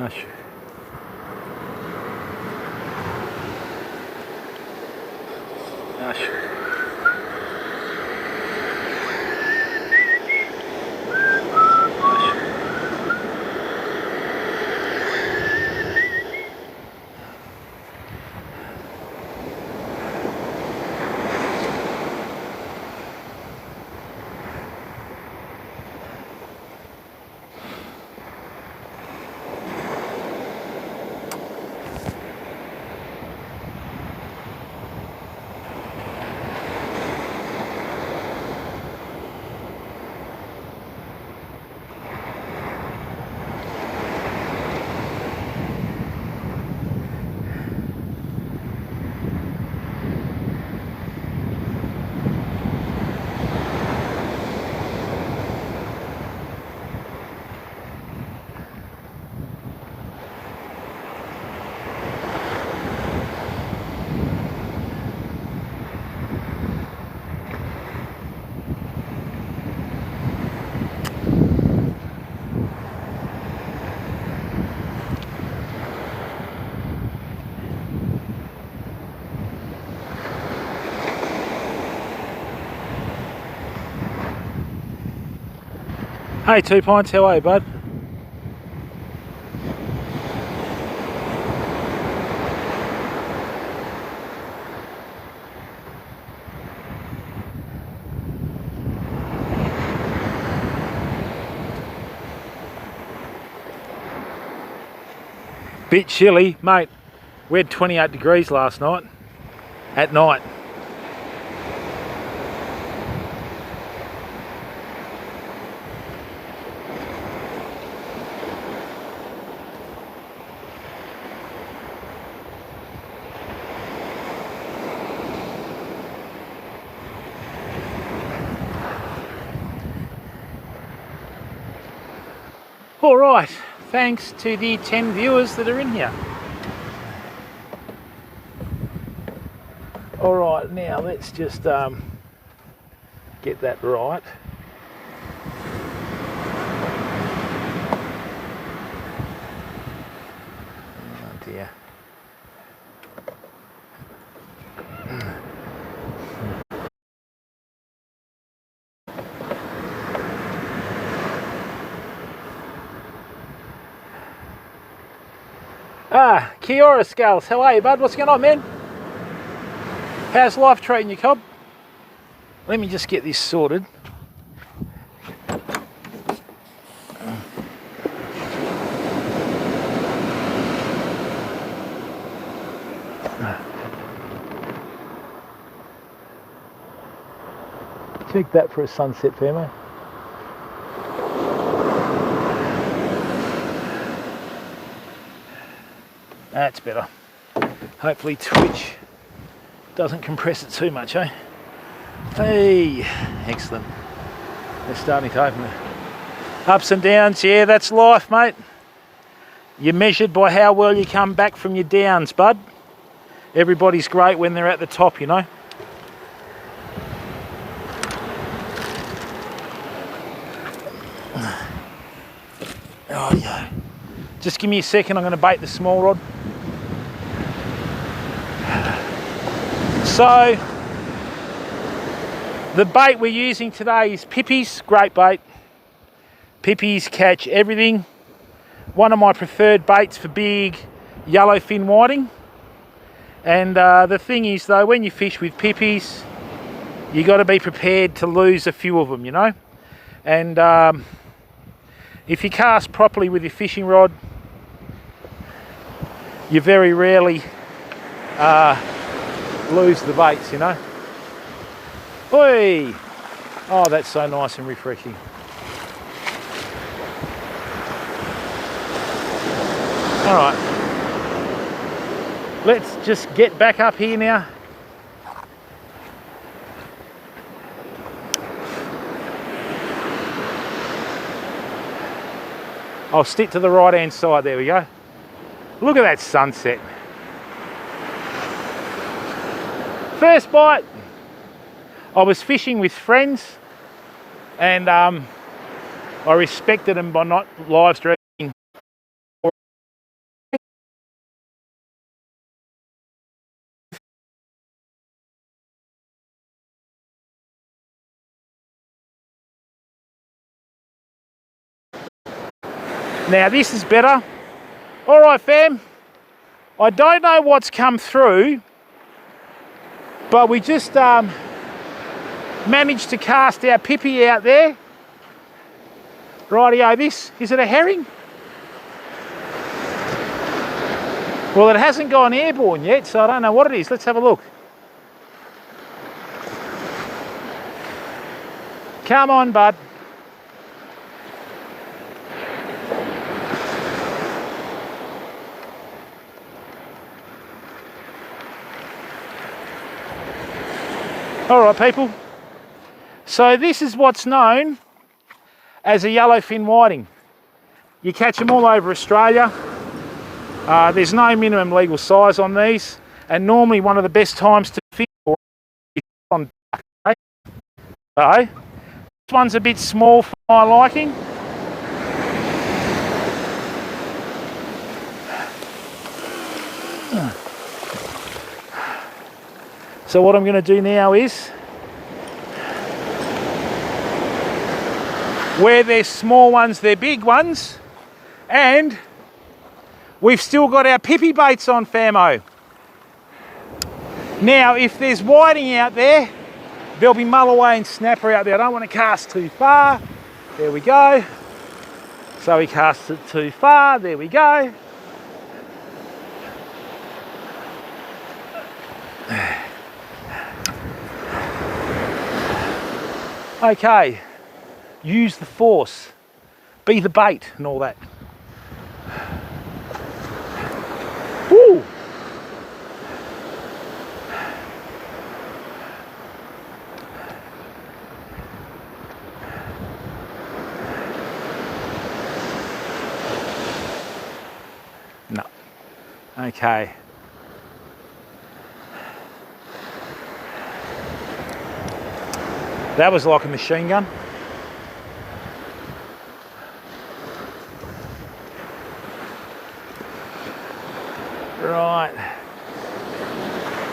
Oh, sure. Oh, sure. Hey, 2 Pints, how are you, bud? Bit chilly, mate. We had 28 degrees last night, at night. All right, thanks to the 10 viewers that are in here. All right, now let's just get that right. Oh dear. Ah, kia ora, Skulls. How are you, bud? What's going on, man? How's life treating you, Cobb? Let me just get this sorted. Check that for a sunset, Fairmo. That's better. Hopefully Twitch doesn't compress it too much, eh? Hey, excellent. They're starting to open it. Ups and downs, yeah, that's life, mate. You're measured by how well you come back from your downs, bud. Everybody's great when they're at the top, you know. Oh, yeah. Just give me a second, I'm going to bait the small rod. So, the bait we're using today is pippies, great bait. Pippies catch everything. One of my preferred baits for big yellowfin whiting. And the thing is though, when you fish with pippies, you got to be prepared to lose a few of them, you know. And if you cast properly with your fishing rod, you very rarely lose the baits, you know. Oi! Oh, that's so nice and refreshing. All right, let's just get back up here now. I'll stick to the right hand side, there we go. Look at that sunset. First bite, I was fishing with friends and I respected them by not live streaming Now this is better. All right, fam. I don't know what's come through, but we just managed to cast our pippy out there. Rightio, this, is it a herring? Well, it hasn't gone airborne yet, so I don't know what it is. Let's have a look. Come on, bud. All right, people. So this is what's known as a yellowfin whiting. You catch them all over Australia. There's no minimum legal size on these, and normally one of the best times to fish for is on dark. Okay? So this one's a bit small for my liking. So what I'm going to do now is, where there's small ones, they're big ones, and we've still got our pippy baits on, famo. Now, if there's whiting out there, there'll be mulloway and snapper out there. I don't want to cast too far. There we go. So we cast it too far. There we go. Okay, use the force, be the bait and all that. Woo! No. Okay. That was like a machine gun. Right.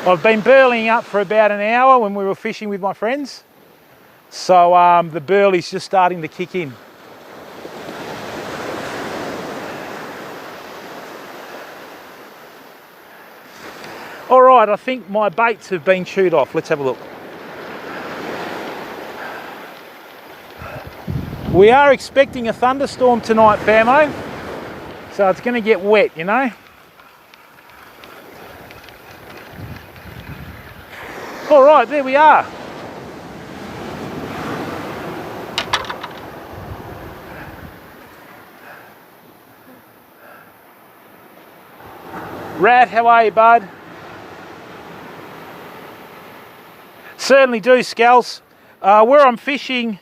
I've been burleying up for about an hour when we were fishing with my friends. So the burley's just starting to kick in. All right, I think my baits have been chewed off. Let's have a look. We are expecting a thunderstorm tonight, famo, so it's going to get wet, you know. All right, there we are. Rat, how are you, bud? Certainly do, Scals. Where I'm fishing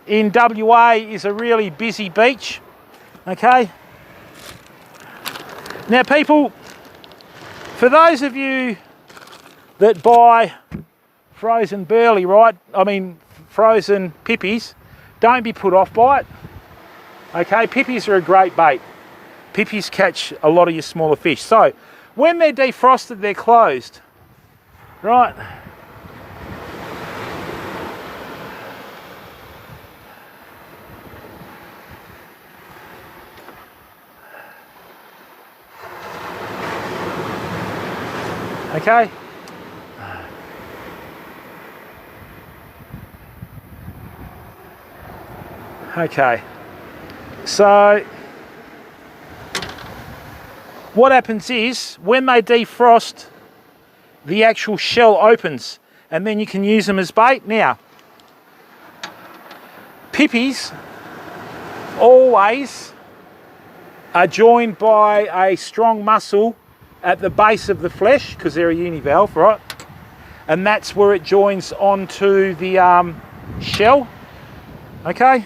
in WA is a really busy beach, okay? Now people, for those of you that buy frozen burley, right? I mean frozen pippies, don't be put off by it, okay? Pippies are a great bait. Pippies catch a lot of your smaller fish. So when they're defrosted, they're closed, right? Okay. Okay. So what happens is when they defrost, the actual shell opens and then you can use them as bait. Now, pippies always are joined by a strong muscle at the base of the flesh because they're a univalve, right? And that's where it joins onto the shell, okay?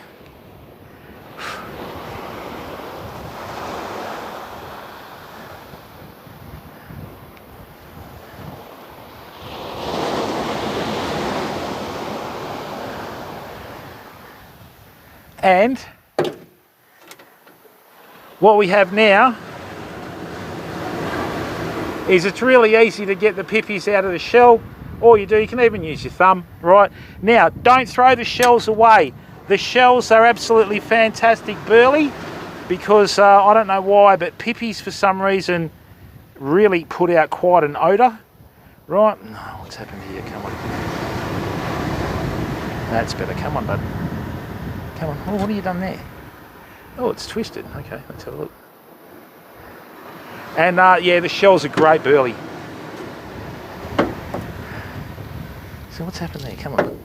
And what we have now is it's really easy to get the pippies out of the shell. All you do, you can even use your thumb, right? Now, don't throw the shells away. The shells are absolutely fantastic burley, because I don't know why, but pippies for some reason really put out quite an odour. Right, no, what's happened here? Come on. That's better. Come on, bud. Come on. Oh, what have you done there? Oh, it's twisted. Okay, let's have a look. And yeah, the shells are great burley. So what's happened there? Come on.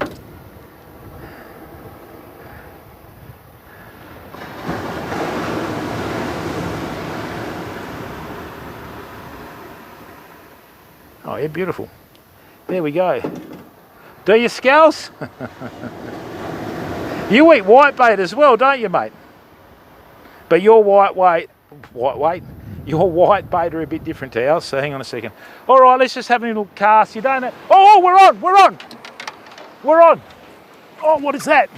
Oh yeah, beautiful. There we go. Do you, Scales? You eat whitebait as well, don't you, mate? But your whitebait are a bit different to ours, so hang on a second. All right, let's just have a little cast. You don't know. Oh, we're on, we're on. We're on. Oh, what is that?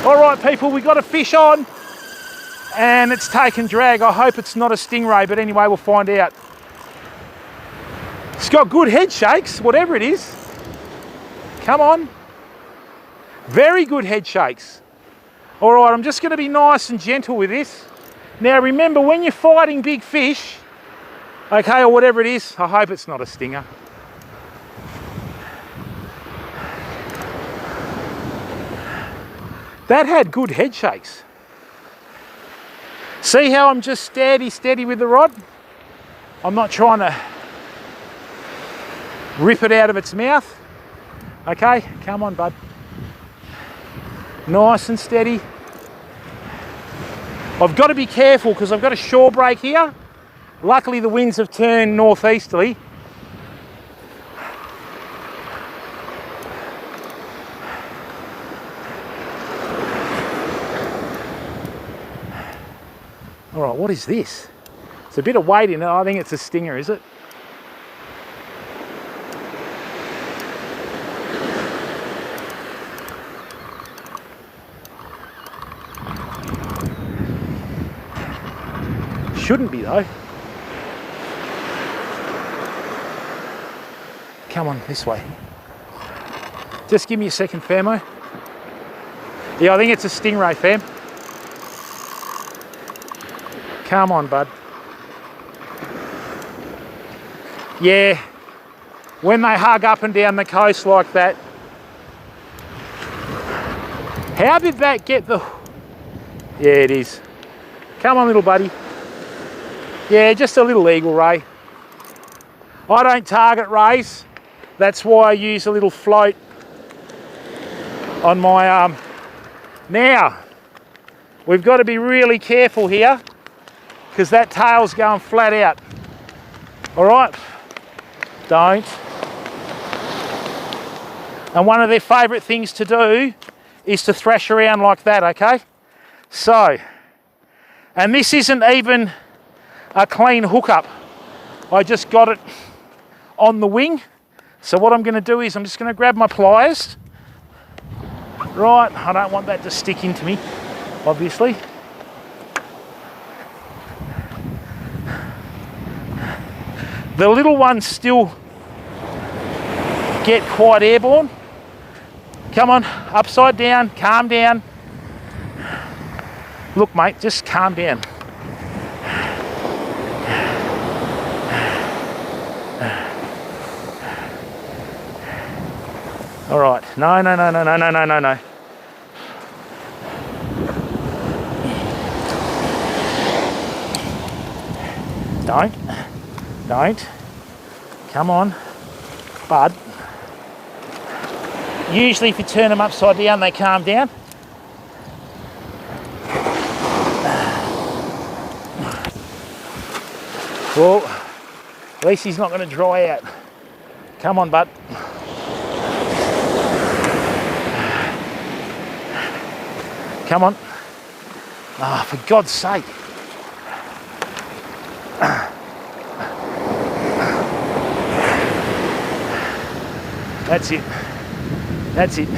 All right, people, we got a fish on and it's taken drag. I hope it's not a stingray, but anyway, we'll find out. It's got good head shakes, whatever it is. Come on. Very good head shakes. All right, I'm just going to be nice and gentle with this. Now, remember, when you're fighting big fish, okay, or whatever it is, I hope it's not a stinger. That had good head shakes. See how I'm just steady with the rod? I'm not trying to rip it out of its mouth. Okay, come on, bud. Nice and steady. I've got to be careful because I've got a shore break here. Luckily the winds have turned northeasterly. All right, what is this? It's a bit of weight in it. I think it's a stinger, is it? Shouldn't be though. Come on, this way. Just give me a second, Famo. Yeah, I think it's a stingray, fam. Come on, bud. Yeah, when they hug up and down the coast like that. How did that get the... Yeah, it is. Come on, little buddy. Yeah, just a little eagle ray. I don't target rays. That's why I use a little float on my arm. Now, we've got to be really careful here because that tail's going flat out. All right? Don't. And one of their favourite things to do is to thrash around like that, okay? So, and this isn't even a clean hookup. I just got it on the wing. So what I'm going to do is I'm just going to grab my pliers. Right, I don't want that to stick into me, obviously. The little ones still get quite airborne. Come on, upside down, calm down. Look, mate, just calm down. All right, no. Don't. Come on, bud. Usually if you turn them upside down, they calm down. Well, at least he's not going to dry out. Come on, bud. Come on. Ah, for God's sake. That's it.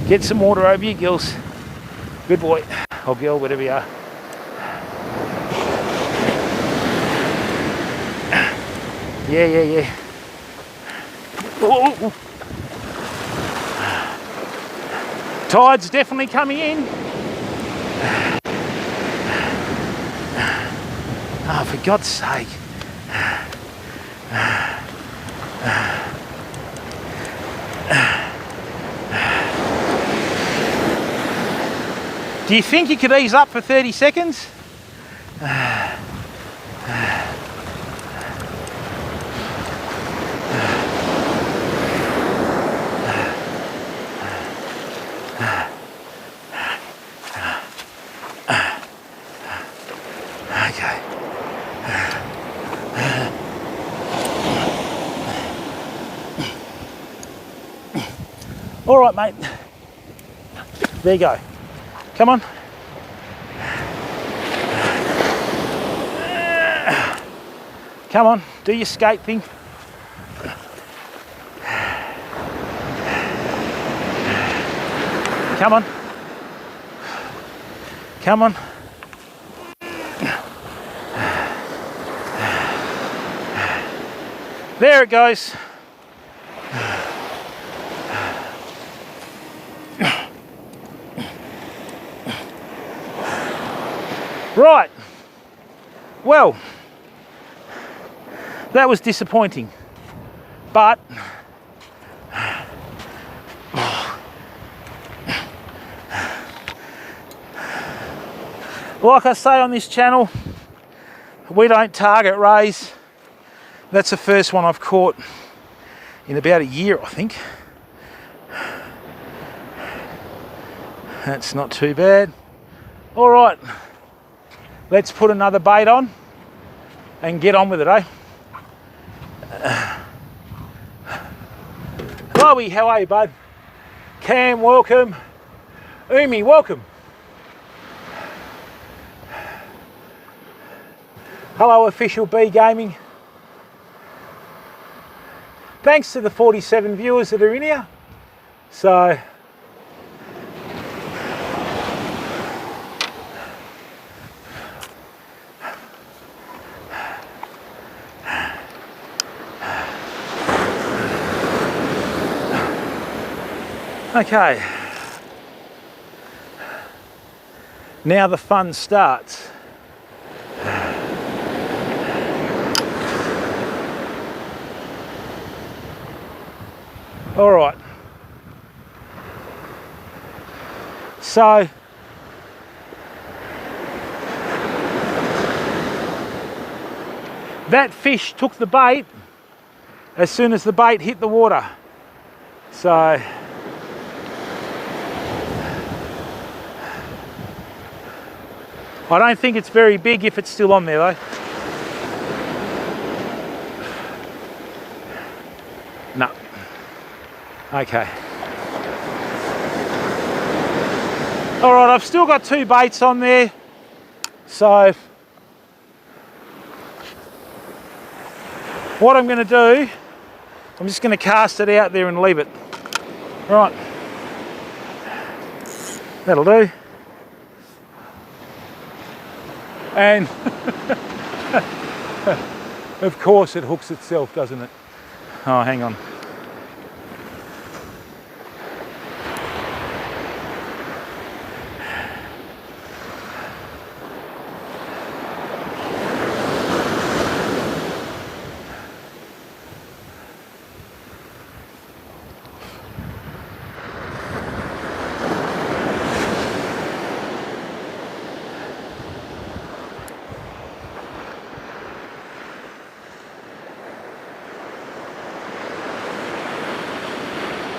Get some water over your gills. Good boy. Or girl, whatever you are. Yeah. Tide's definitely coming in. Oh, for God's sake. Do you think you could ease up for 30 seconds? Okay. All right, mate. There you go. Come on. Come on, do your skate thing. Come on. Come on. There it goes. Right. Well, that was disappointing, but like I say on this channel, we don't target rays. That's the first one I've caught in about a year, I think. That's not too bad. All right, let's put another bait on and get on with it, eh? Chloe, how are you, bud? Cam, welcome. Umi, welcome. Hello, Official B Gaming. Thanks to the 47 viewers that are in here. So, okay, now the fun starts. All right, so that fish took the bait as soon as the bait hit the water. So I don't think it's very big if it's still on there though. No. Okay. All right, I've still got 2 baits on there. So what I'm going to do, I'm just going to cast it out there and leave it. Right. That'll do. And of course it hooks itself, doesn't it? Oh, hang on.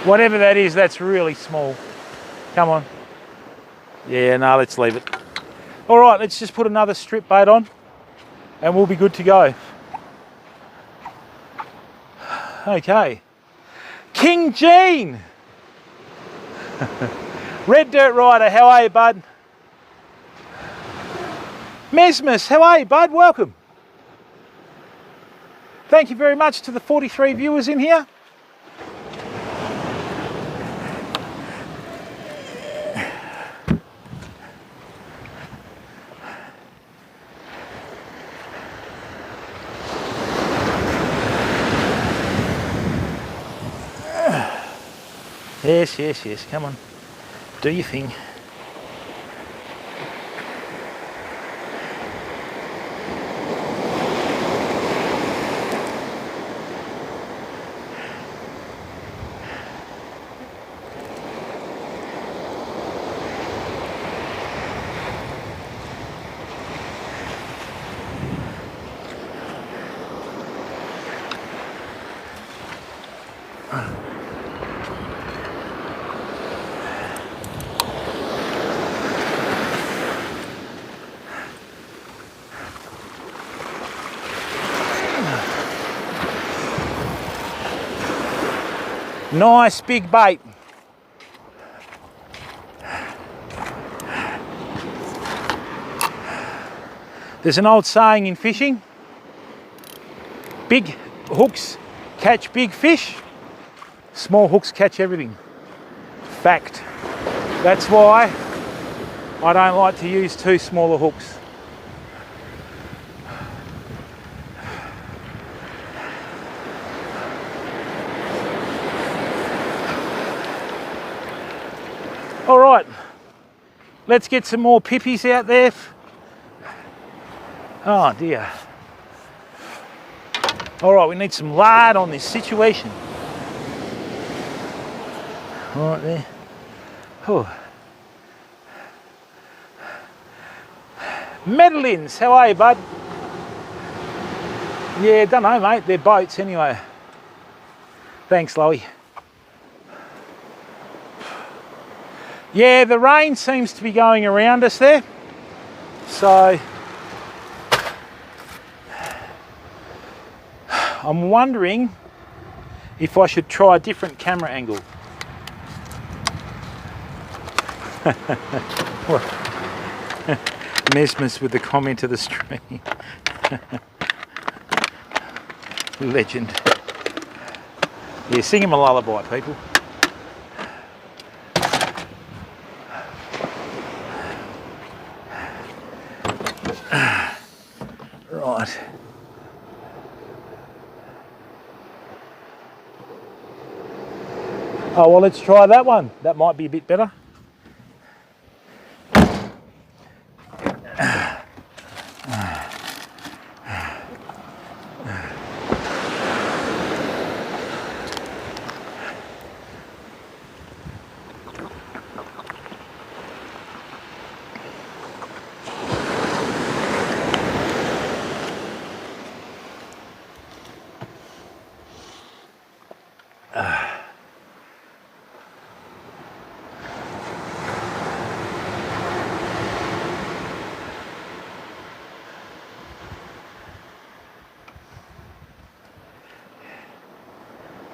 Whatever that is, that's really small. Come on. Yeah, no, let's leave it. All right, let's just put another strip bait on and we'll be good to go. Okay. King Gene. Red Dirt Rider, how are you, bud? Mesmus, how are you, bud? Welcome. Thank you very much to the 43 viewers in here. Yes, yes, yes, come on. Do your thing. Nice big bait. There's an old saying in fishing, big hooks catch big fish, small hooks catch everything. Fact. That's why I don't like to use too smaller hooks. All right, let's get some more pippies out there. Oh dear. All right, we need some lard on this situation. All right there. Oh. Medellins, how are you, bud? Yeah, don't know, mate. They're boats anyway. Thanks, Loey. Yeah, the rain seems to be going around us there. So I'm wondering if I should try a different camera angle. Mesmus with the comment of the stream. Legend. Yeah, sing him a lullaby, people. Right. Oh, well, let's try that one. That might be a bit better.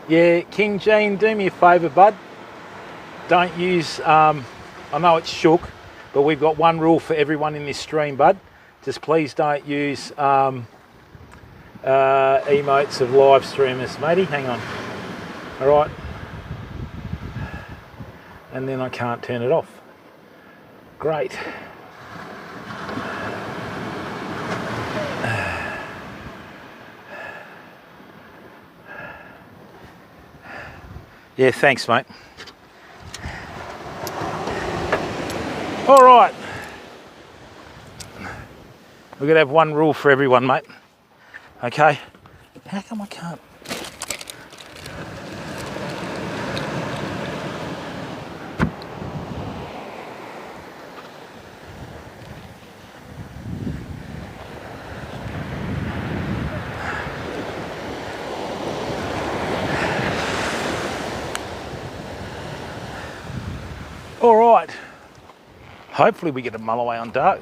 Yeah, King Gene, do me a favour, bud. Don't use, I know it's shook, but we've got one rule for everyone in this stream, bud. Just please don't use emotes of live streamers, matey. Hang on. All right. And then I can't turn it off. Great. Yeah, thanks, mate. All right. We're going to have one rule for everyone, mate. Okay? How come I can't? All right. Hopefully we get a mulloway on dark.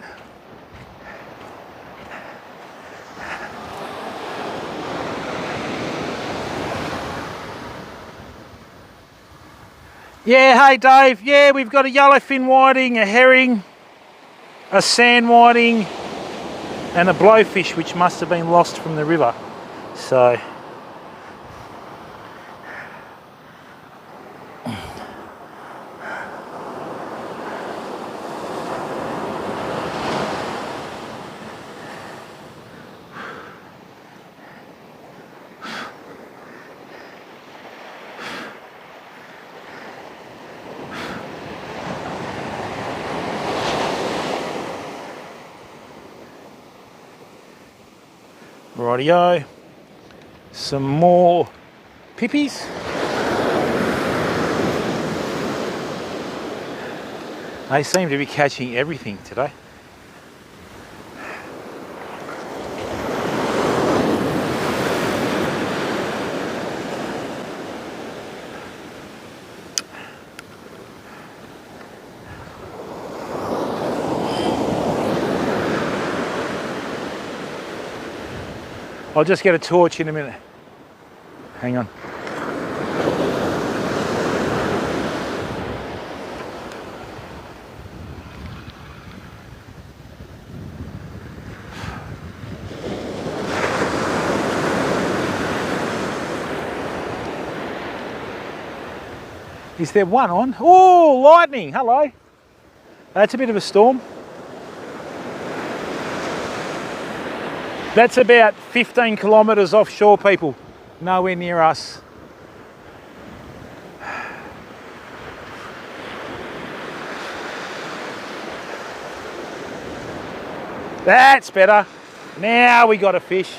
Yeah, hey Dave. Yeah, we've got a yellowfin whiting, a herring, a sand whiting, and a blowfish, which must have been lost from the river. So. Rightio. Some more pippies. They seem to be catching everything today. I'll just get a torch in a minute. Hang on. Is there one on? Oh, lightning, hello. That's a bit of a storm. That's about 15 kilometres offshore, people. Nowhere near us. That's better. Now we got a fish.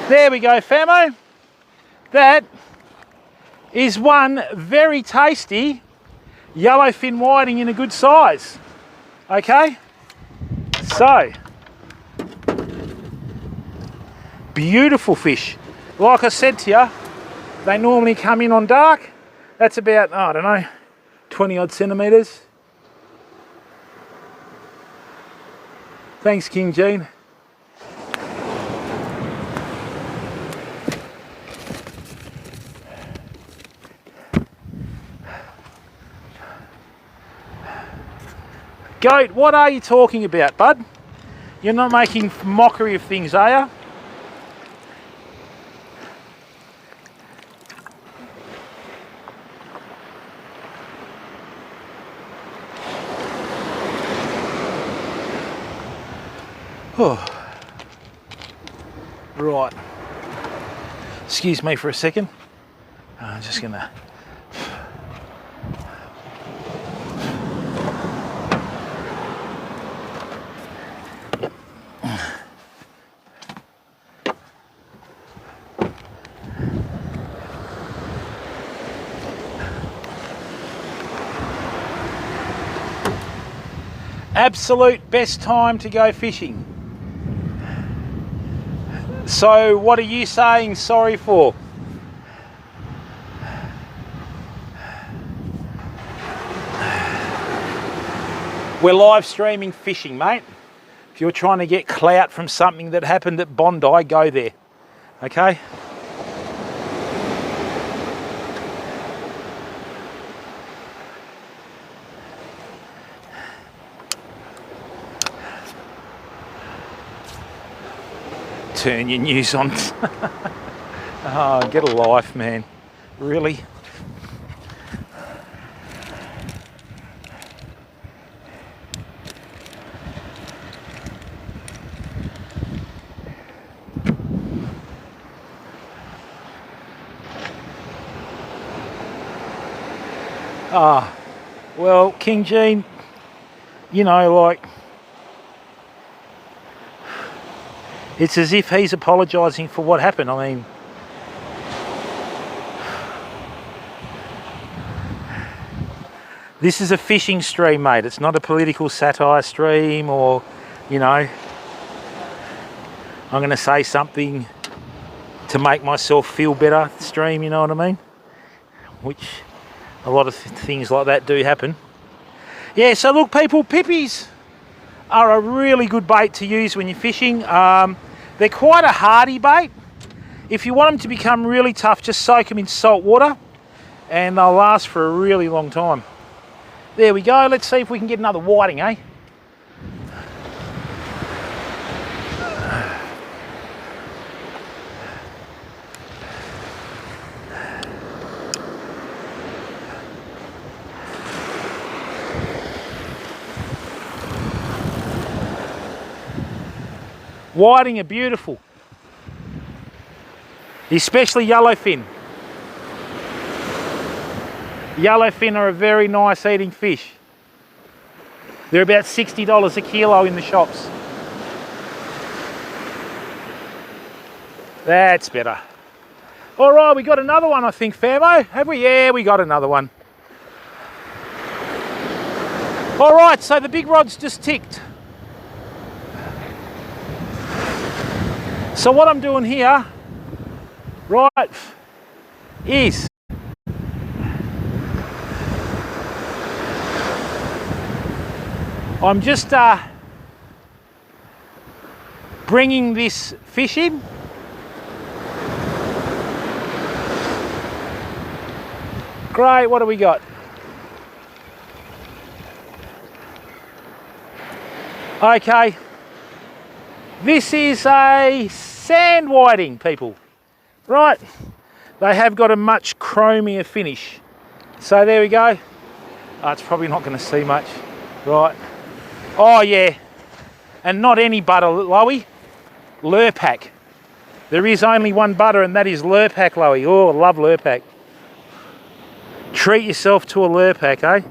There we go, famo. That is one very tasty yellowfin whiting in a good size. Okay, so beautiful fish. Like I said to you, they normally come in on dark. That's about, oh, I don't know, 20 odd centimetres. Thanks, King Gene. Goat, what are you talking about, bud? You're not making mockery of things, are you? Oh. Right. Excuse me for a second. I'm just gonna... Absolute best time to go fishing. So what are you saying sorry for? We're live streaming fishing, mate. If you're trying to get clout from something that happened at Bondi, go there. Okay? Turn your news on. Oh, get a life, man. Really? Ah, well, King Gene, you know, like, it's as if he's apologising for what happened. I mean, this is a fishing stream, mate. It's not a political satire stream or, you know, I'm going to say something to make myself feel better stream, you know what I mean? Which a lot of things like that do happen. Yeah, so look, people, pippies are a really good bait to use when you're fishing. They're quite a hardy bait. If you want them to become really tough, just soak them in salt water and they'll last for a really long time. There we go. Let's see if we can get another whiting, eh? Whiting are beautiful, especially yellowfin. Yellowfin are a very nice eating fish. They're about $60 a kilo in the shops. That's better. All right, we got another one, I think, Famo. Have we? Yeah, we got another one. All right, so the big rod's just ticked. So what I'm doing here, right, is I'm just bringing this fish in. Great, what do we got? Okay, this is a sand whiting, people. Right, they have got a much chromier finish. So there we go. Oh, it's probably not going to see much. Right. Oh yeah, and not any butter, Loey. Lurpak. There is only one butter, and that is Lurpak, Loey. Oh, I love Lurpak. Treat yourself to a Lurpak, eh?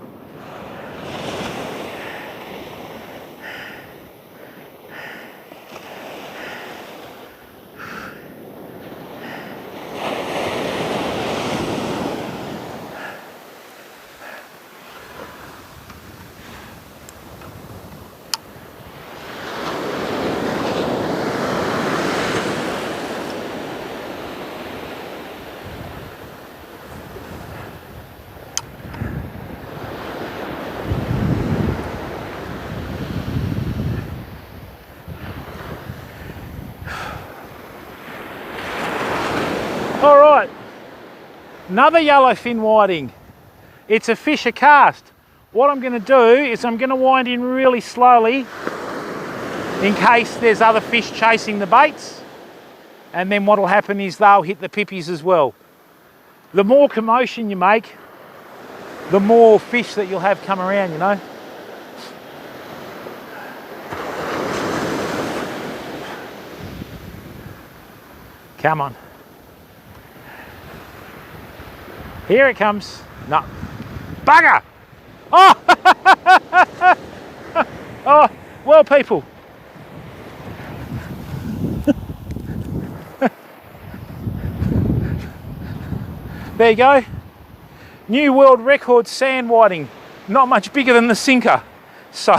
All right, another yellowfin whiting. It's a fisher cast. What I'm going to do is I'm going to wind in really slowly in case there's other fish chasing the baits, and then what will happen is they'll hit the pippies as well. The more commotion you make, the more fish that you'll have come around, you know. Come on. Here it comes. No. Bugger! Oh! Oh, well, people. There you go. New world record sand whiting. Not much bigger than the sinker. So,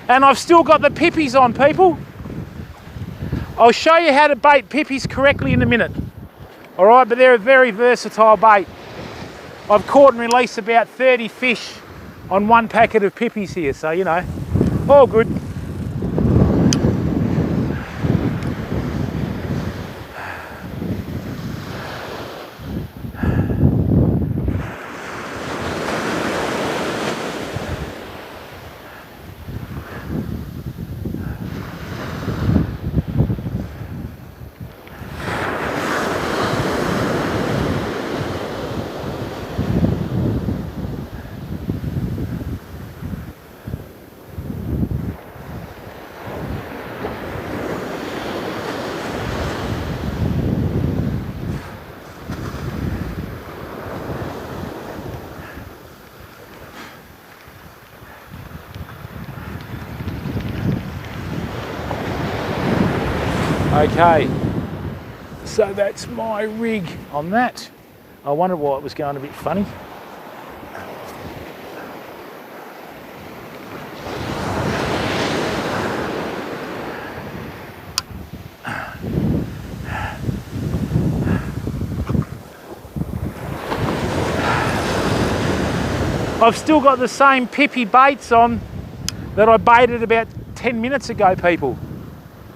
and I've still got the pippies on, people. I'll show you how to bait pippies correctly in a minute. All right, but they're a very versatile bait. I've caught and released about 30 fish on one packet of pippies here, so you know, all good. Okay, so that's my rig on that. I wondered why it was going a bit funny. I've still got the same pippy baits on that I baited about 10 minutes ago, people.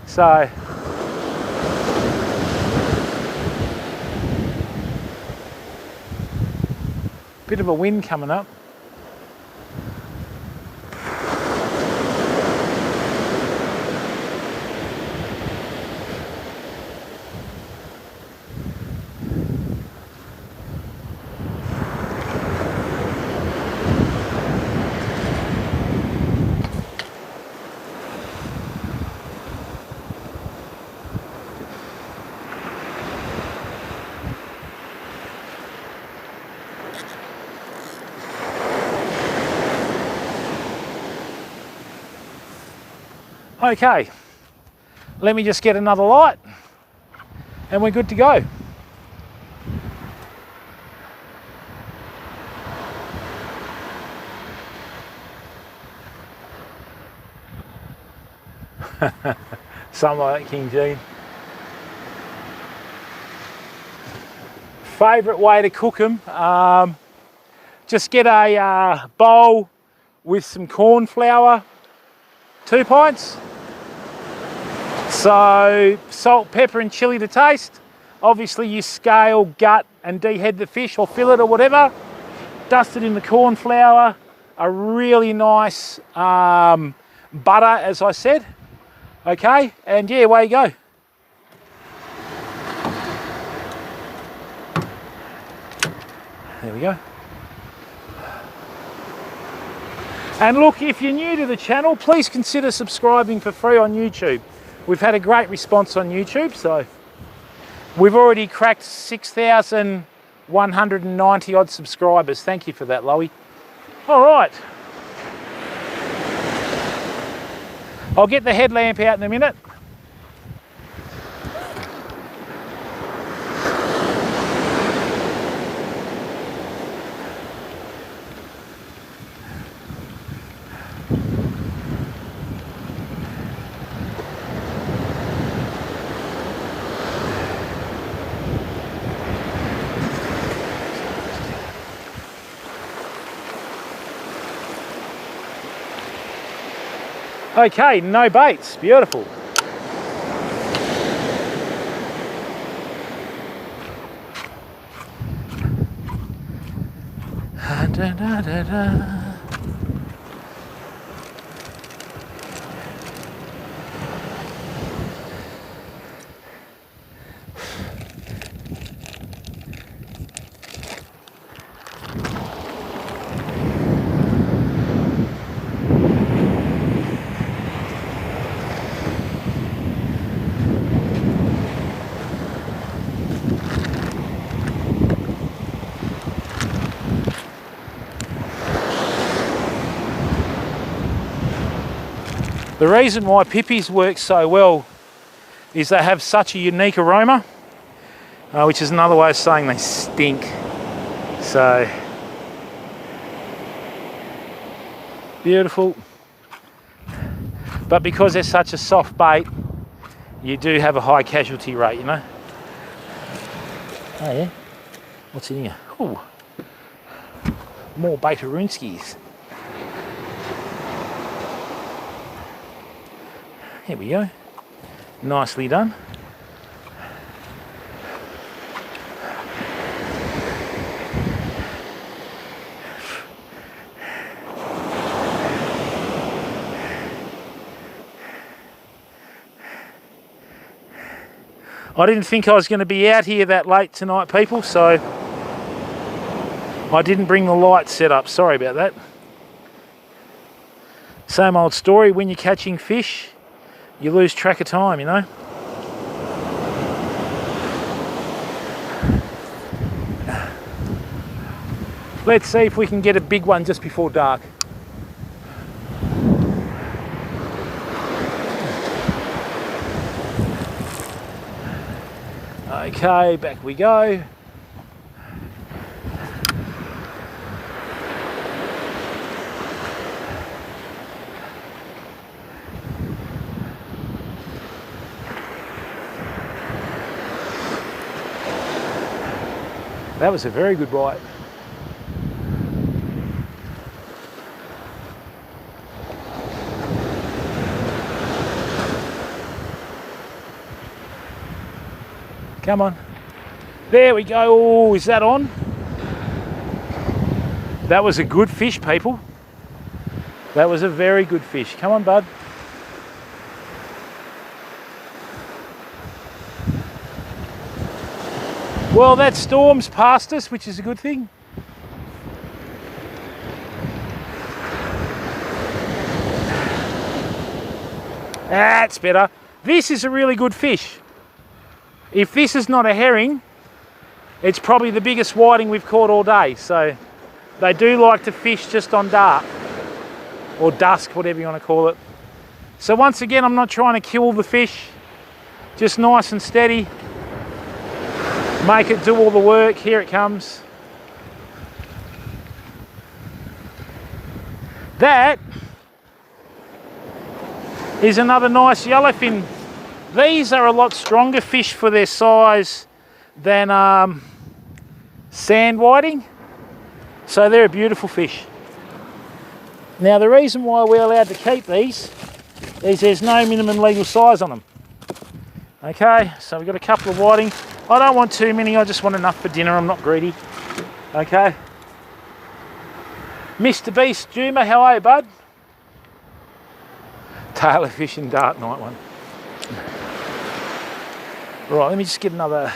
So, bit of a wind coming up. Okay, let me just get another light and we're good to go. Something like that, King Gene. Favourite way to cook them, just get a bowl with some corn flour, 2 pints. So salt, pepper and chilli to taste. Obviously you scale, gut and dehead the fish or fillet or whatever. Dust it in the corn flour. A really nice butter, as I said. Okay, and yeah, away you go. There we go. And look, if you're new to the channel, please consider subscribing for free on YouTube. We've had a great response on YouTube, so we've already cracked 6,190 odd subscribers. Thank you for that, Loey. All right. I'll get the headlamp out in a minute. Okay, no baits, beautiful. Da, da, da, da. The reason why pippies work so well is they have such a unique aroma, which is another way of saying they stink. So, beautiful. But because they're such a soft bait, you do have a high casualty rate, you know. Oh yeah? What's in here? Ooh. More beta-roonskis. Here we go. Nicely done. I didn't think I was going to be out here that late tonight, people, so I didn't bring the light set up. Sorry about that. Same old story, when you're catching fish, you lose track of time, you know. Let's see if we can get a big one just before dark. Okay, back we go. That was a very good bite. Come on. There we go. Oh, is that on? That was a good fish, people. That was a very good fish. Come on, bud. Well, that storm's past us, which is a good thing. That's better. This is a really good fish. If this is not a herring, it's probably the biggest whiting we've caught all day. So they do like to fish just on dark or dusk, whatever you want to call it. So once again, I'm not trying to kill the fish, just nice and steady. Make it do all the work. Here it comes. That is another nice yellowfin. These are a lot stronger fish for their size than sand whiting, so they're a beautiful fish. Now the reason why we're allowed to keep these is there's no minimum legal size on them. Okay, so we've got a couple of whiting. I don't want too many, I just want enough for dinner, I'm not greedy. Okay. Mr. Beast Juma, how are you, bud? Tailor fishing dart night one. Right, let me just get another.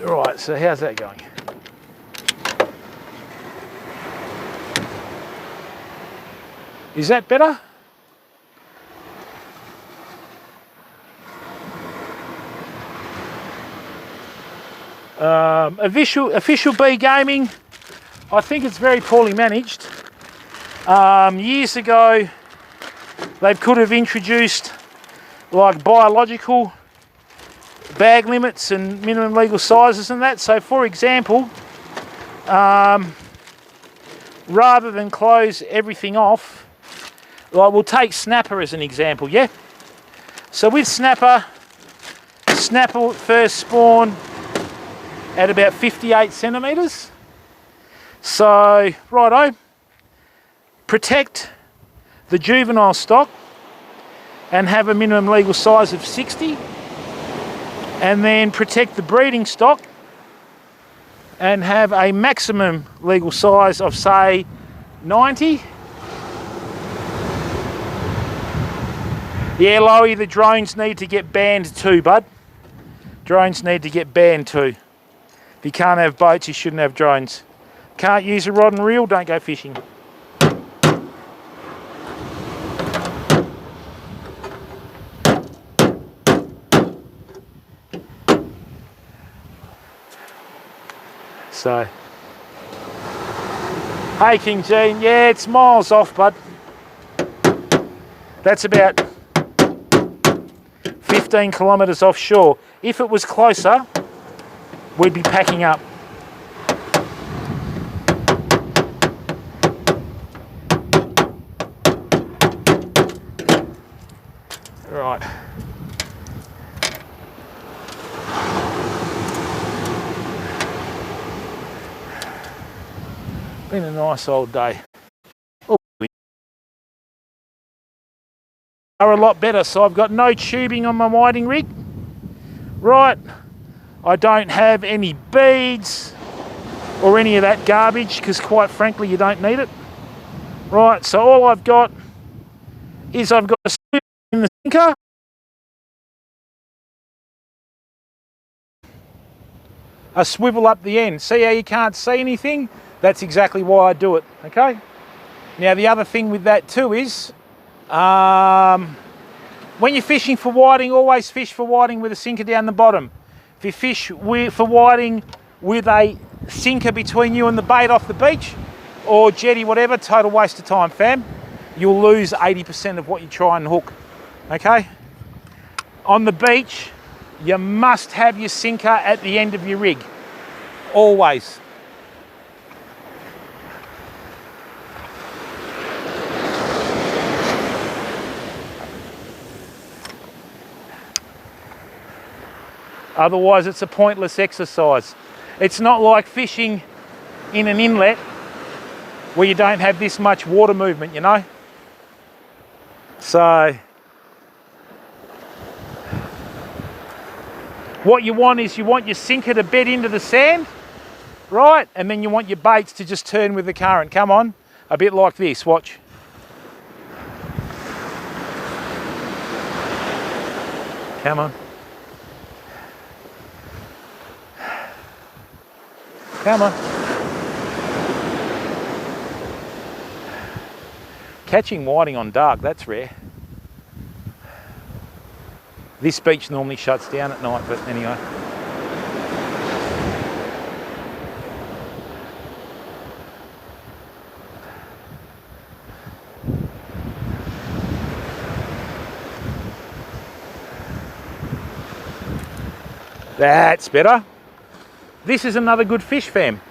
Right, so how's that going? Is that better? Official bee gaming, I think it's very poorly managed. Years ago, they could have introduced like biological bag limits and minimum legal sizes and that. So for example, rather than close everything off, like we'll take snapper as an example, yeah? So with snapper first spawn at about 58 centimetres. So, righto, protect the juvenile stock and have a minimum legal size of 60, and then protect the breeding stock and have a maximum legal size of, say, 90. Yeah, Lowy, the drones need to get banned too, bud. Drones need to get banned too. If you can't have boats, you shouldn't have drones. Can't use a rod and reel, don't go fishing. So, hey King Gene, yeah, it's miles off, bud. That's about 15 kilometres offshore. If it was closer, we'd be packing up. Right. Been a nice old day. Oh, are a lot better, so I've got no tubing on my whiting rig. Right. I don't have any beads or any of that garbage because quite frankly you don't need it. Right, so all I've got is I've got a swivel in the sinker. A swivel up the end. See how you can't see anything? That's exactly why I do it, okay? Now the other thing with that too is, when you're fishing for whiting, always fish for whiting with a sinker down the bottom. If you fish for whiting with a sinker between you and the bait off the beach, or jetty, whatever, total waste of time, fam. You'll lose 80% of what you try and hook, okay? On the beach, you must have your sinker at the end of your rig, always. Otherwise, it's a pointless exercise. It's not like fishing in an inlet where you don't have this much water movement, you know? So, what you want is you want your sinker to bed into the sand, right? And then you want your baits to just turn with the current. Come on, a bit like this, watch. Come on. Come on. Catching whiting on dark, that's rare. This beach normally shuts down at night, but anyway. That's better. This is another good fish, fam.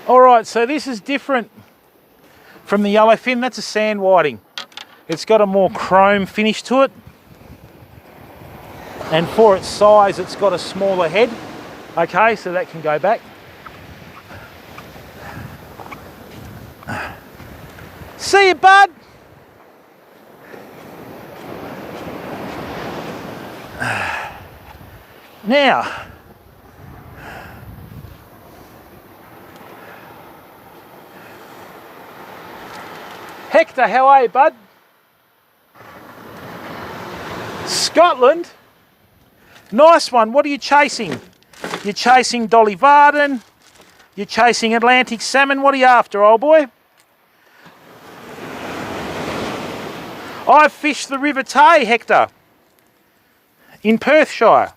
Alright, so this is different from the yellowfin. That's a sand whiting. It's got a more chrome finish to it. And for its size, it's got a smaller head. Okay, so that can go back. See you, bud. Now, Hector, how are you, bud? Scotland? Nice one. What are you chasing? You're chasing Dolly Varden. You're chasing Atlantic salmon. What are you after, old boy? I fished the River Tay, Hector, in Perthshire.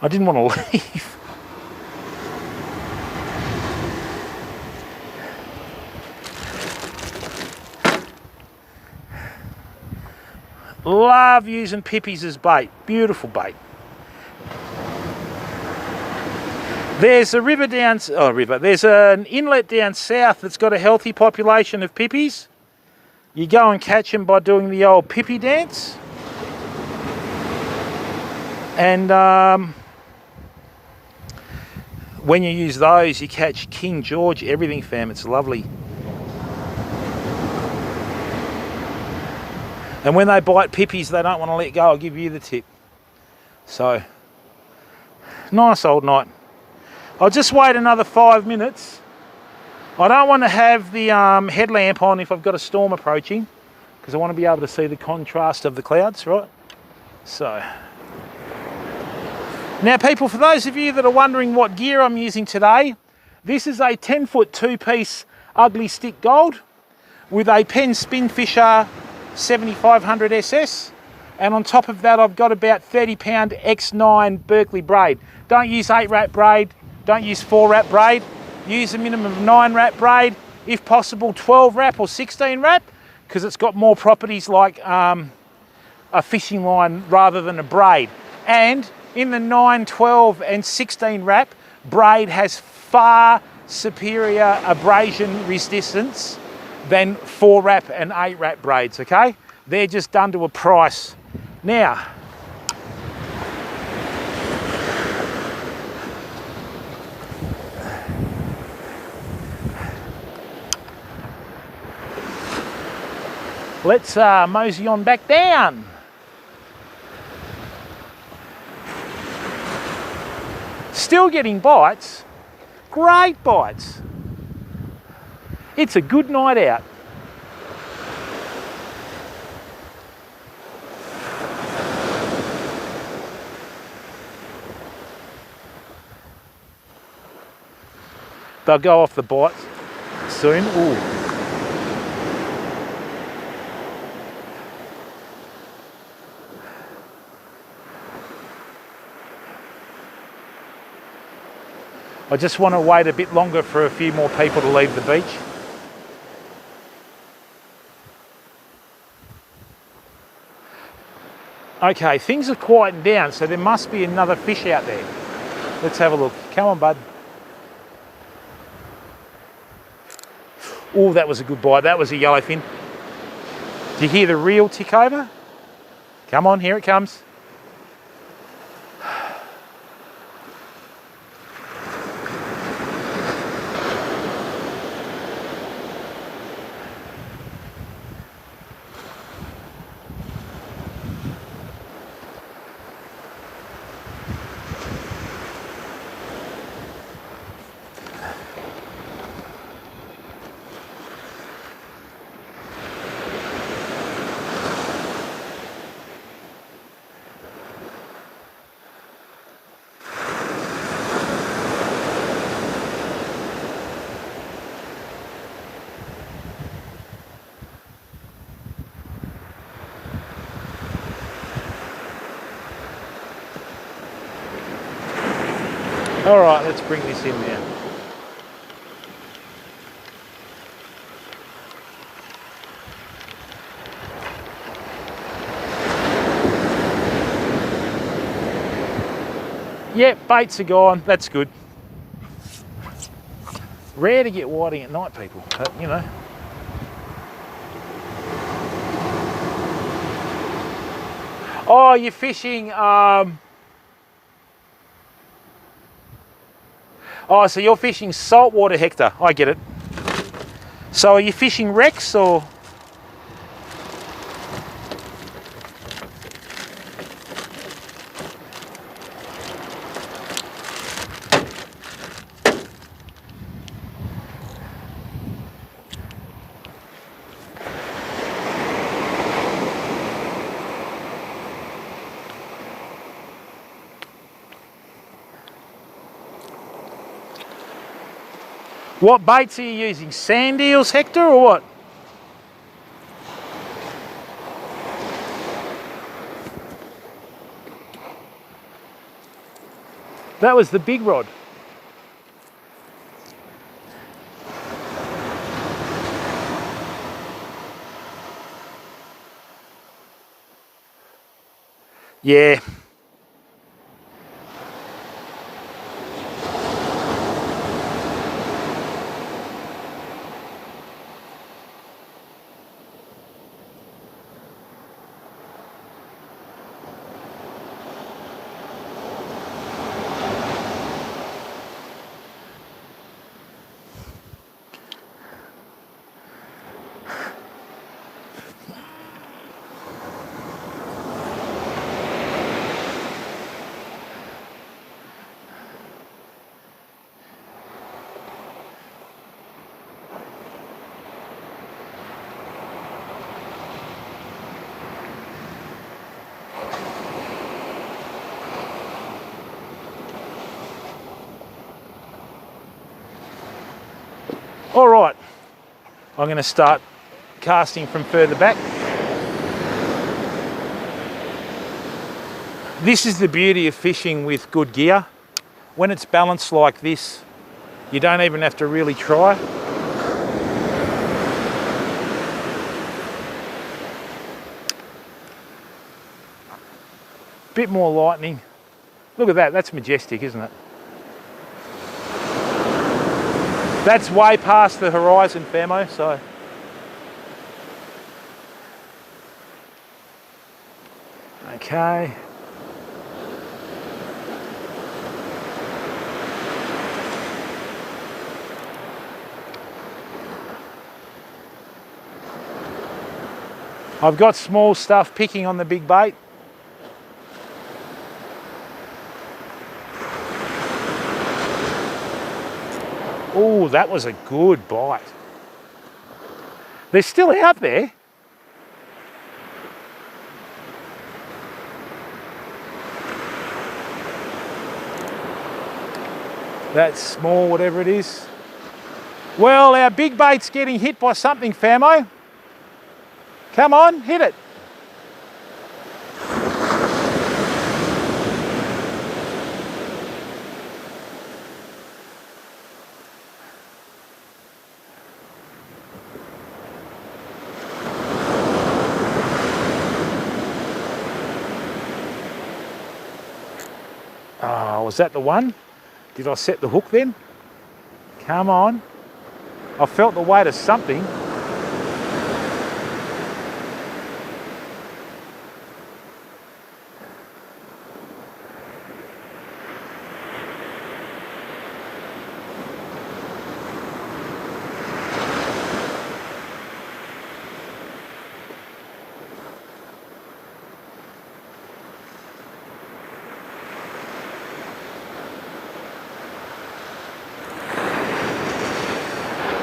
I didn't want to leave. Love using pippies as bait. Beautiful bait. There's a river down, there's an inlet down south that's got a healthy population of pippies. You go and catch them by doing the old pippy dance. And when you use those, you catch King George, everything, fam. It's lovely. And when they bite pippies, they don't want to let go. I'll give you the tip. So, nice old night. I'll just wait another 5 minutes. I don't want to have the headlamp on if I've got a storm approaching, because I want to be able to see the contrast of the clouds, right? So, now people, for those of you that are wondering what gear I'm using today, this is a 10-foot 2-piece ugly stick gold with a Penn Spinfisher 7500 SS, and on top of that I've got about 30-pound X9 Berkeley braid. Don't use 8-wrap braid, don't use 4-wrap braid, use a minimum of 9-wrap braid, if possible 12-wrap or 16-wrap, because it's got more properties like a fishing line rather than a braid. And in the 9, 12 and 16-wrap, braid has far superior abrasion resistance than 4-wrap and 8-wrap braids, okay? They're just done to a price. Now, let's mosey on back down. Still getting bites, great bites. It's a good night out. They'll go off the bite soon. Ooh. I just want to wait a bit longer for a few more people to leave the beach. Okay, things are quieting down, so there must be another fish out there. Let's have a look. Come on, bud. Oh, that was a good bite. That was a yellowfin. Do you hear the reel tick over? Come on, here it comes. All right, let's bring this in now. Yep, baits are gone. That's good. Rare to get whiting at night, people, but you know. Oh, you're fishing. Oh, so you're fishing saltwater hector. I get it. So are you fishing Rex or? What baits are you using? Sand eels, Hector, or what? That was the big rod. Yeah. All right, I'm going to start casting from further back. This is the beauty of fishing with good gear. When it's balanced like this, you don't even have to really try. Bit more lightning. Look at that, that's majestic, isn't it? That's way past the horizon, Famo, so. Okay. I've got small stuff picking on the big bait. Oh, that was a good bite. They're still out there. That's small, whatever it is. Well, our big bait's getting hit by something, Famo. Come on, hit it. Oh, was that the one? Did I set the hook then? Come on. I felt the weight of something.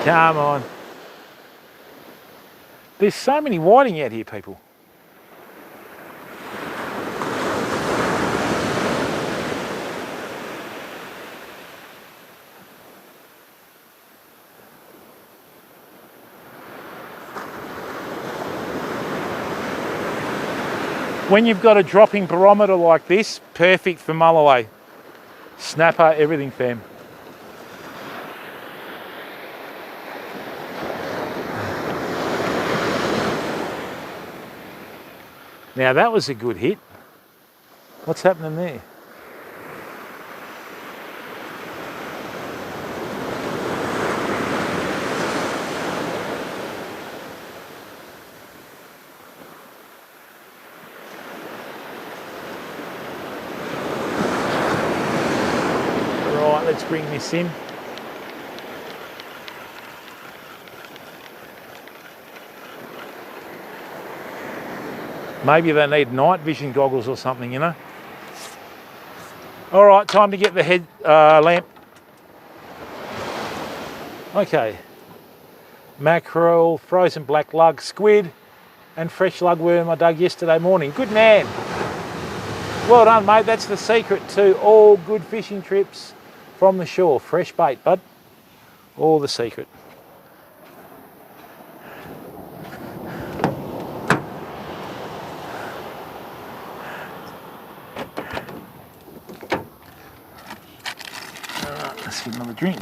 Come on. There's so many whiting out here, people. When you've got a dropping barometer like this, perfect for mulloway. Snapper, everything, fam. Now that was a good hit. What's happening there? Right, let's bring this in. Maybe they need night vision goggles or something, you know. All right, time to get the head lamp. Okay. Mackerel, frozen black lug, squid, and fresh lugworm I dug yesterday morning. Good man. Well done, mate. That's the secret to all good fishing trips from the shore. Fresh bait, bud. All the secret. Let's get another drink.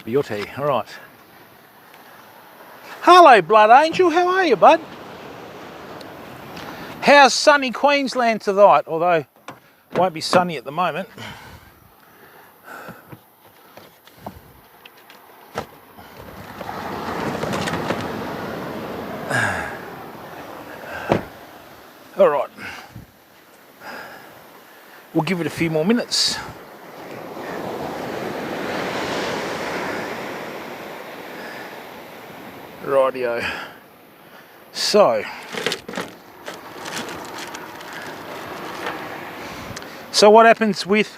Beauty, all right. Hello, Blood Angel, how are you, bud? How's sunny Queensland tonight? Although it won't be sunny at the moment. All right, we'll give it a few more minutes. Rightio. So what happens with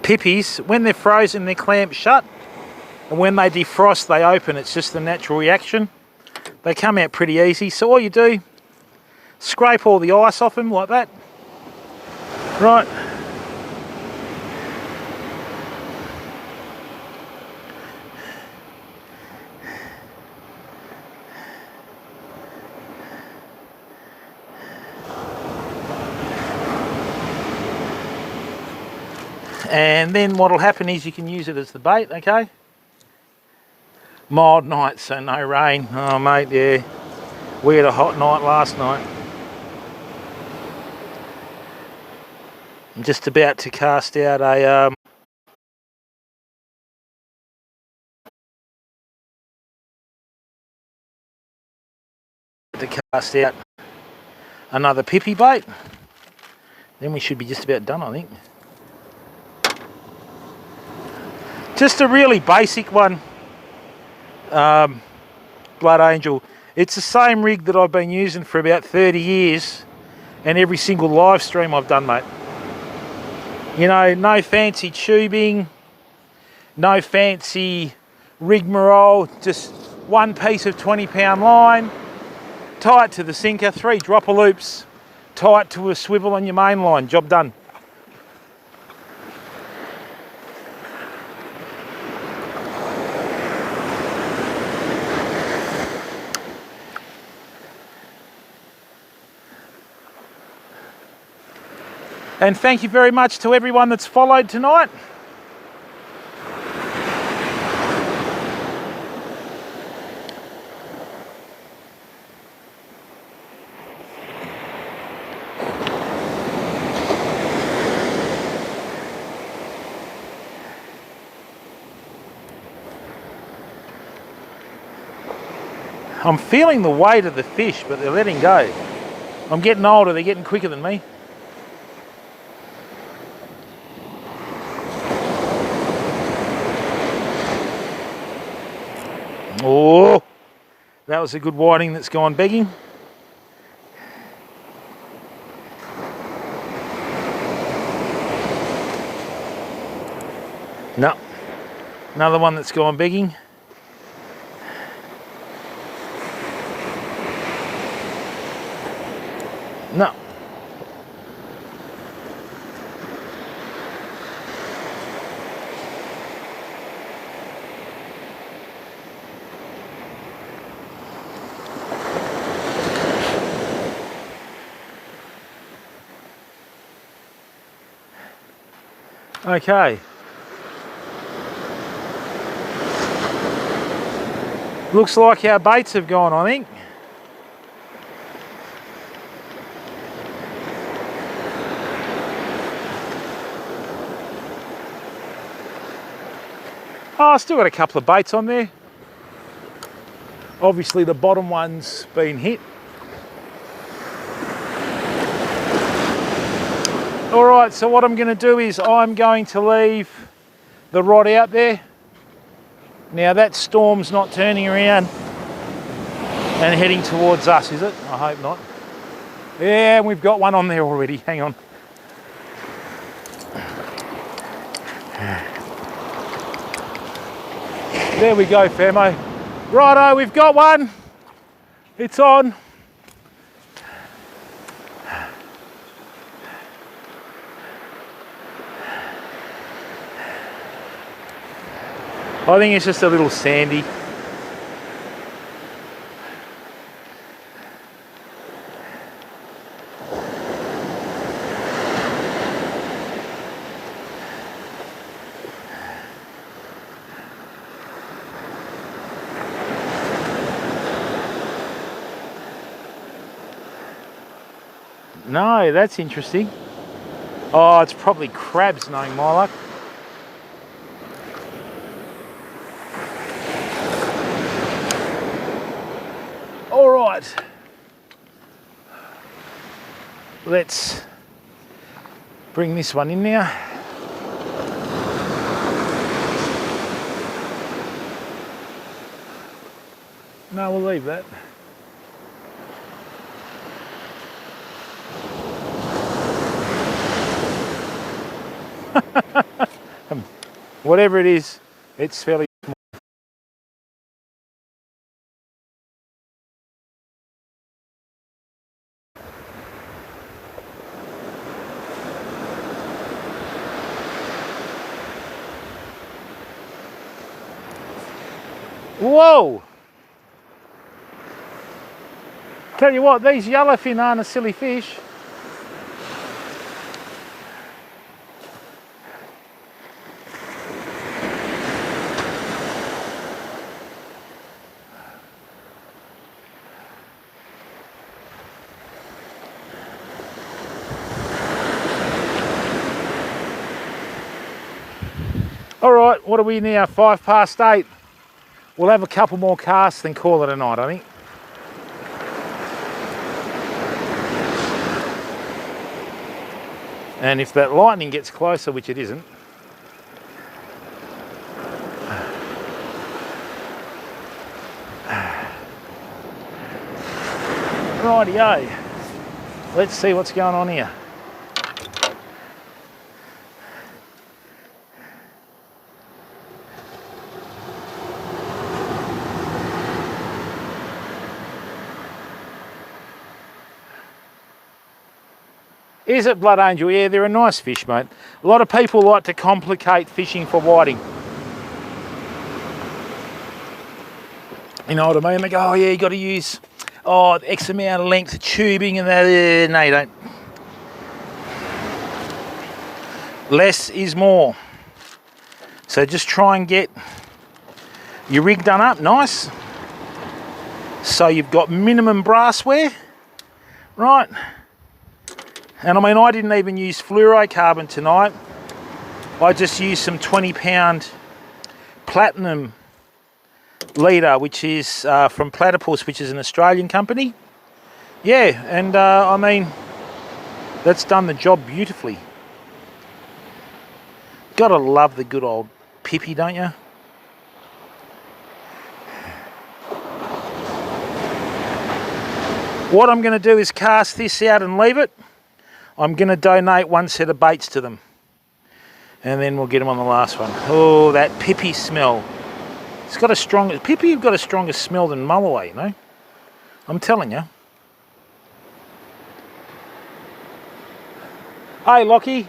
pippies, when they're frozen, they're clamped shut, and when they defrost, they open. It's just the natural reaction. They come out pretty easy. So all you do, scrape all the ice off them like that. Right. And then what'll happen is you can use it as the bait, okay? Mild night, so no rain. Oh mate, yeah. We had a hot night last night. I'm just about to cast out a another pippy bait. Then we should be just about done, I think. Just a really basic one, Blood Angel. It's the same rig that I've been using for about 30 years, and every single live stream I've done, mate. You know, no fancy tubing, no fancy rigmarole, just one piece of 20-pound line, tie it to the sinker, 3 dropper loops, tie it to a swivel on your main line, job done. And thank you very much to everyone that's followed tonight. I'm feeling the weight of the fish, but they're letting go. I'm getting older, they're getting quicker than me. Oh, that was a good whiting that's gone begging. No, another one that's gone begging. No. Okay. Looks like our baits have gone, I think. Oh, I still got a couple of baits on there. Obviously the bottom one's been hit. All right, so what I'm going to do is I'm going to leave the rod out there. Now that storm's not turning around and heading towards us, is it? I hope not. Yeah, we've got one on there already. Hang on. There we go, Famo. Righto, we've got one. It's on. I think it's just a little sandy. No, that's interesting. Oh, it's probably crabs, knowing my luck. All right. Let's bring this one in now. No, we'll leave that. Whatever it is, it's fairly small. Whoa! Tell you what, these yellowfin aren't a silly fish. All right, what are we now? 8:05. We'll have a couple more casts and call it a night, I think. And if that lightning gets closer, which it isn't, rightio. Let's see what's going on here. Is it blood angel? Yeah, they're a nice fish, mate. A lot of people like to complicate fishing for whiting. You know what I mean? They go, oh yeah, you got to use X amount of length of tubing and that. No, you don't. Less is more. So just try and get your rig done up nice. So you've got minimum brassware, right? And I mean, I didn't even use fluorocarbon tonight. I just used some 20-pound platinum leader, which is from Platypus, which is an Australian company. Yeah, and I mean, that's done the job beautifully. Gotta love the good old pippy, don't you? What I'm going to do is cast this out and leave it. I'm going to donate one set of baits to them. And then we'll get them on the last one. Oh, that pippy smell. It's got a stronger... Pippy have got a stronger smell than mulloway, you know? I'm telling you. Hey, Lockie.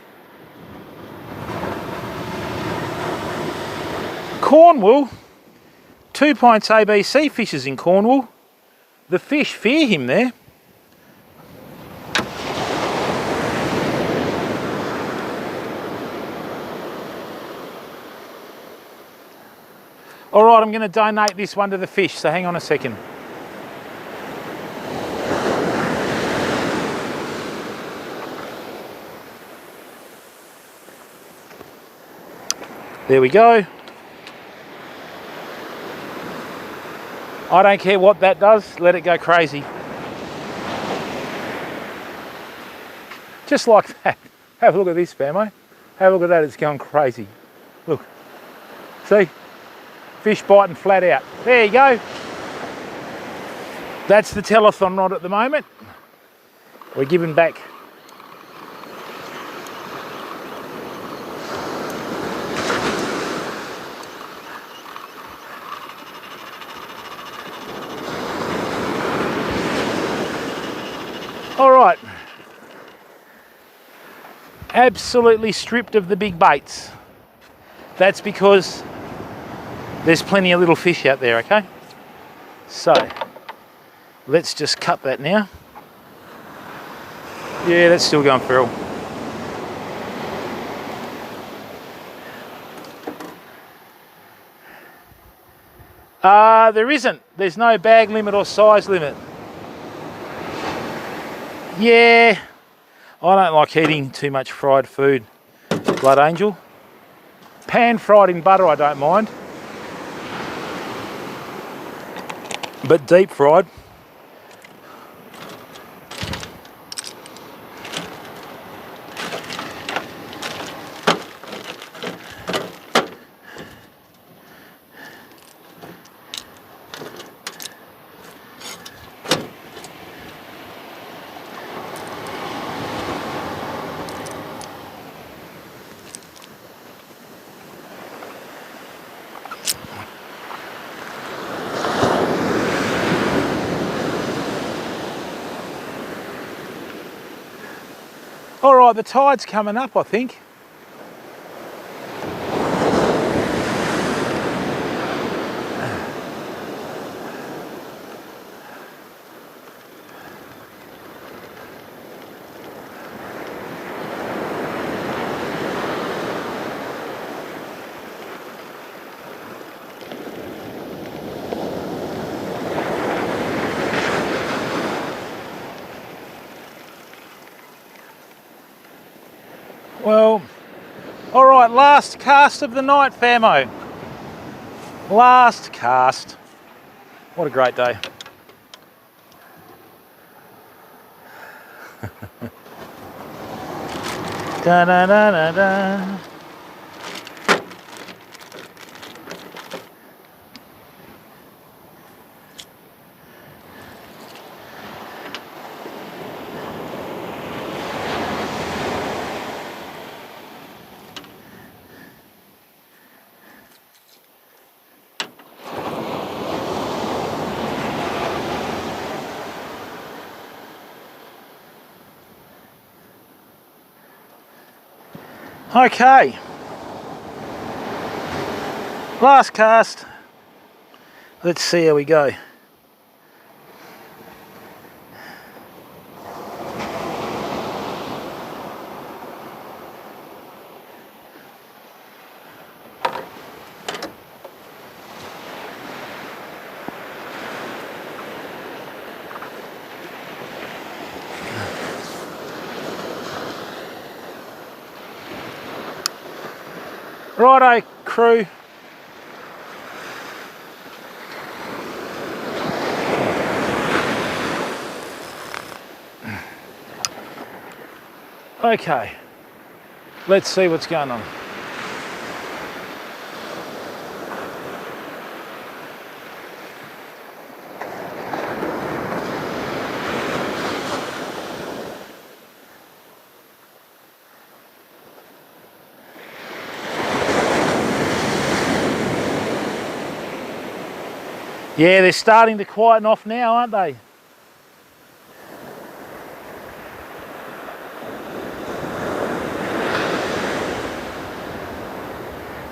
Cornwall. 2 Pints ABC fishes in Cornwall. The fish fear him there. All right, I'm going to donate this one to the fish, so hang on a second. There we go. I don't care what that does, let it go crazy. Just like that. Have a look at this, famo. Have a look at that, it's going crazy. Look, see? Fish biting flat out. There you go. That's the telethon rod at the moment. We're giving back. All right. Absolutely stripped of the big baits. That's because there's plenty of little fish out there, okay? So, let's just cut that now. Yeah, that's still going feral. There isn't. There's no bag limit or size limit. Yeah, I don't like eating too much fried food, Blood Angel. Pan fried in butter I don't mind. But deep fried. All right, the tide's coming up, I think. Well, all right, last cast of the night, famo. Last cast. What a great day. Da da da da da. Okay, last cast. Let's see how we go. Righto, crew. Okay, let's see what's going on. Yeah, they're starting to quieten off now, aren't they?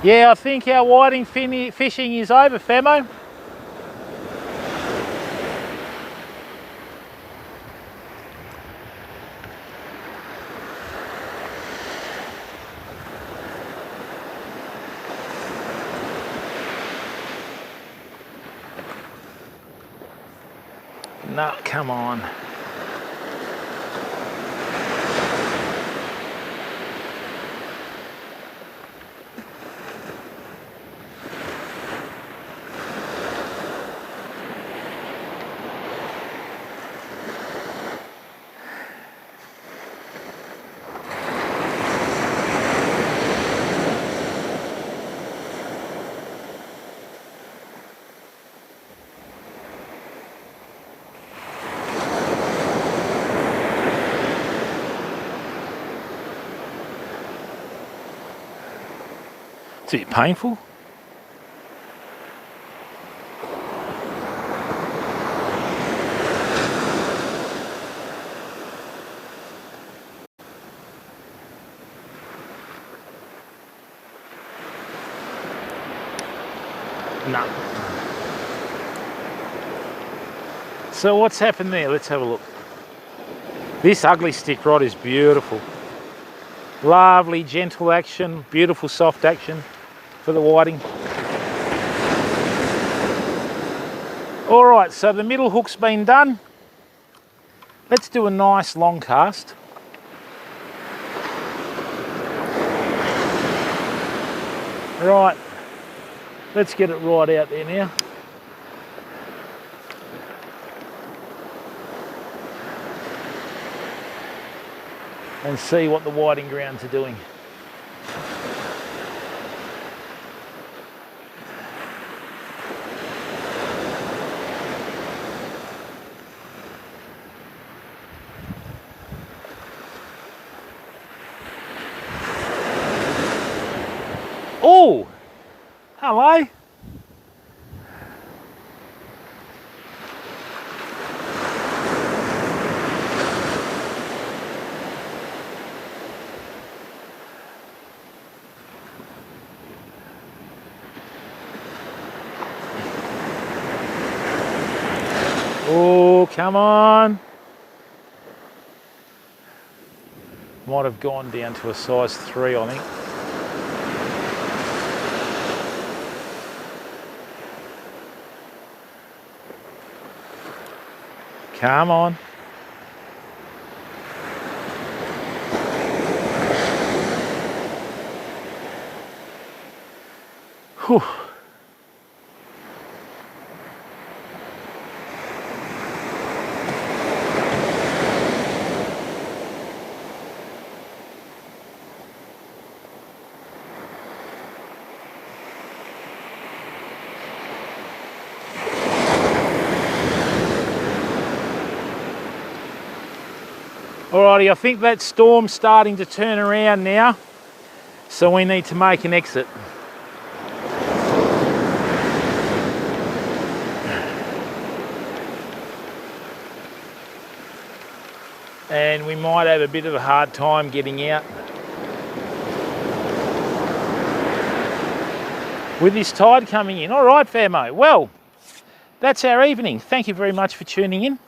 Yeah, I think our whiting fishing is over, famo. No, come on. It's a bit painful. No. So what's happened there? Let's have a look. This ugly stick rod is beautiful. Lovely, gentle action, beautiful soft action for the whiting. All right, so the middle hook's been done. Let's do a nice long cast. Right, let's get it right out there now. And see what the whiting grounds are doing. Oh, hello. Oh, come on. Might have gone down to a size 3, I think. Come on. Whew. Alrighty, I think that storm's starting to turn around now, so we need to make an exit. And we might have a bit of a hard time getting out with this tide coming in. All right, Fairmo. Well, that's our evening. Thank you very much for tuning in.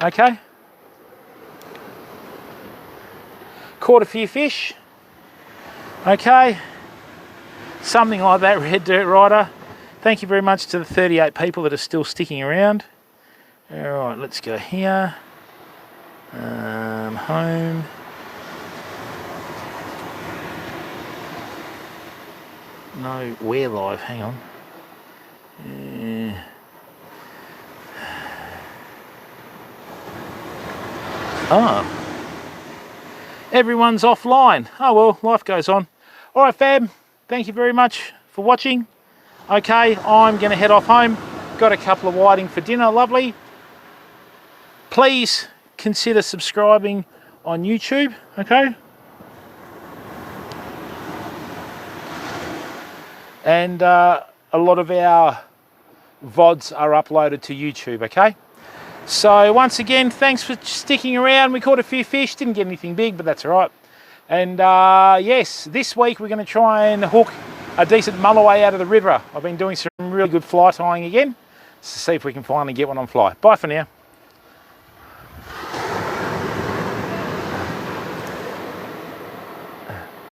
Okay. Caught a few fish. Okay. Something like that, Red Dirt Rider. Thank you very much to the 38 people that are still sticking around. All right, let's go here. Home. No, we're live, hang on. Oh. Everyone's offline. Oh well, life goes on. All right, fam, thank you very much for watching. Okay, I'm going to head off home. Got a couple of whiting for dinner, lovely. Please consider subscribing on YouTube, okay? And a lot of our VODs are uploaded to YouTube, okay? So once again, thanks for sticking around. We caught a few fish, didn't get anything big, but that's all right. And yes, this week we're going to try and hook a decent mulloway out of the river. I've been doing some really good fly tying again, so see if we can finally get one on fly. Bye for now.